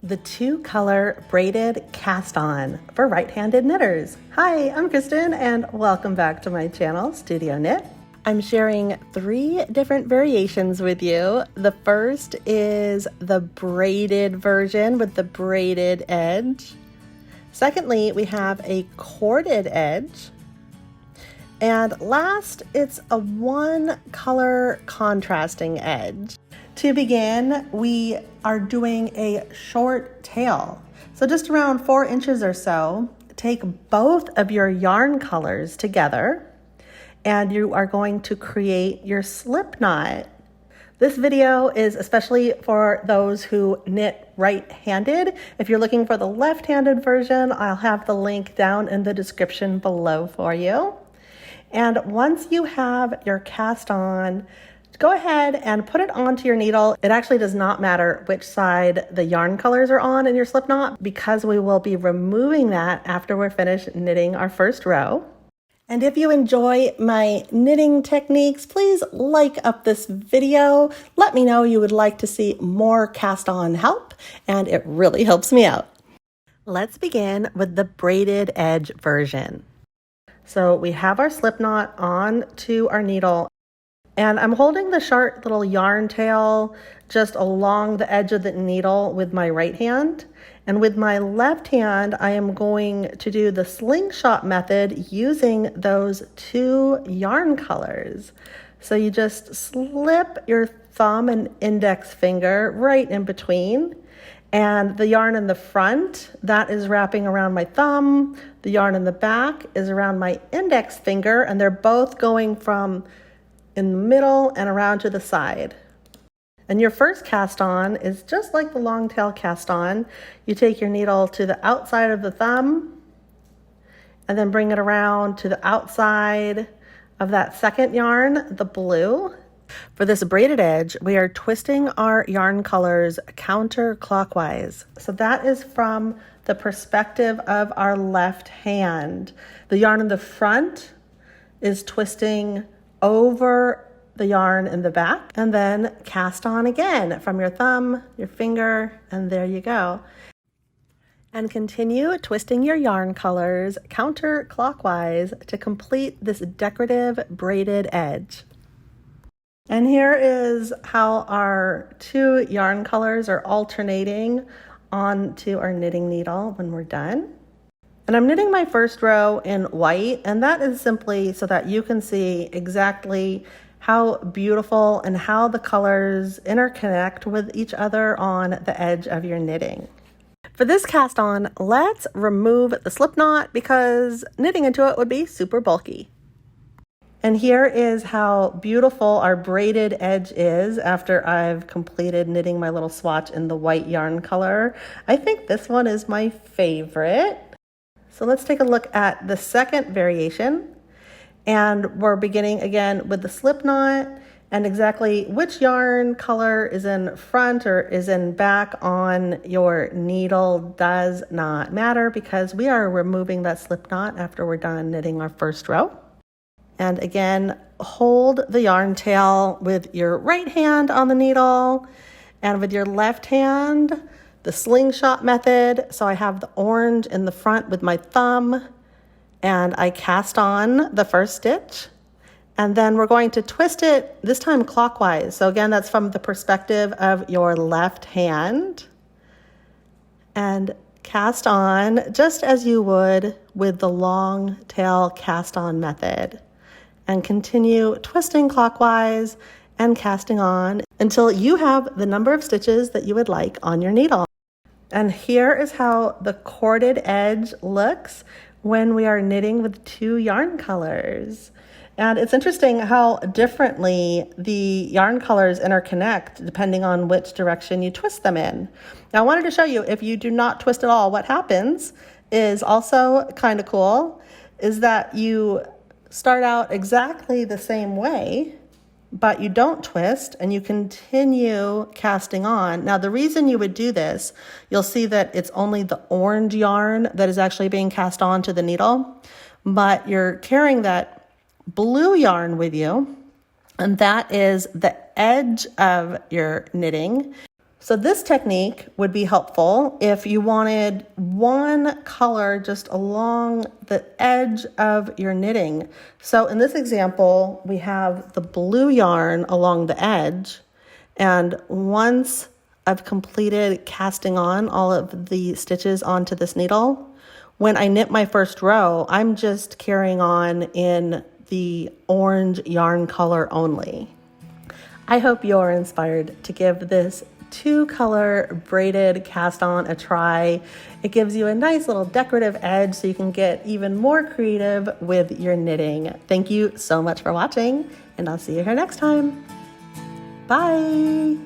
The Two-Color Braided Cast On for right-handed knitters. Hi, I'm Kristen and welcome back to my channel, Studio Knit. I'm sharing 3 different variations with you. The first is the braided version with the braided edge. Secondly, we have a corded edge. And last, it's a 1-color contrasting edge. To begin, we are doing a short tail. So just around 4 inches or so, take both of your yarn colors together and you are going to create your slip knot. This video is especially for those who knit right-handed. If you're looking for the left-handed version, I'll have the link down in the description below for you. And once you have your cast on, go ahead and put it onto your needle. It actually does not matter which side the yarn colors are on in your slip knot because we will be removing that after we're finished knitting our first row. And if you enjoy my knitting techniques, please like up this video. Let me know you would like to see more cast on help, and it really helps me out. Let's begin with the braided edge version. So we have our slip knot on to our needle. And I'm holding the short little yarn tail just along the edge of the needle with my right hand. And with my left hand, I am going to do the slingshot method using those 2 yarn colors. So you just slip your thumb and index finger right in between. And the yarn in the front, that is wrapping around my thumb. The yarn in the back is around my index finger, and they're both going from in the middle and around to the side. And your first cast on is just like the long tail cast on. You take your needle to the outside of the thumb and then bring it around to the outside of that second yarn, the blue. For this braided edge, we are twisting our yarn colors counterclockwise. So that is from the perspective of our left hand. The yarn in the front is twisting over the yarn in the back, and then cast on again from your thumb, your finger, and there you go. And continue twisting your yarn colors counterclockwise to complete this decorative braided edge. And here is how our 2 yarn colors are alternating onto our knitting needle when we're done. And I'm knitting my first row in white, and that is simply so that you can see exactly how beautiful and how the colors interconnect with each other on the edge of your knitting. For this cast on, let's remove the slip knot because knitting into it would be super bulky. And here is how beautiful our braided edge is after I've completed knitting my little swatch in the white yarn color. I think this one is my favorite. So let's take a look at the second variation. And we're beginning again with the slip knot, and exactly which yarn color is in front or is in back on your needle does not matter because we are removing that slip knot after we're done knitting our first row. And again, hold the yarn tail with your right hand on the needle and with your left hand, the slingshot method. So I have the orange in the front with my thumb and I cast on the first stitch. And then we're going to twist it this time clockwise. So again, that's from the perspective of your left hand. And cast on just as you would with the long tail cast on method. And continue twisting clockwise and casting on until you have the number of stitches that you would like on your needle. And here is how the corded edge looks when we are knitting with 2 yarn colors. And it's interesting how differently the yarn colors interconnect depending on which direction you twist them in. Now I wanted to show you, if you do not twist at all, what happens is also kind of cool, is that you start out exactly the same way, but you don't twist and you continue casting on. Now the reason you would do this, you'll see that it's only the orange yarn that is actually being cast on to the needle, but you're carrying that blue yarn with you, and that is the edge of your knitting. So this technique would be helpful if you wanted one color just along the edge of your knitting. So in this example, we have the blue yarn along the edge, and once I've completed casting on all of the stitches onto this needle, when I knit my first row, I'm just carrying on in the orange yarn color only. I hope you're inspired to give this two-color braided cast on a try. It gives you a nice little decorative edge so you can get even more creative with your knitting. Thank you so much for watching, and I'll see you here next time. Bye.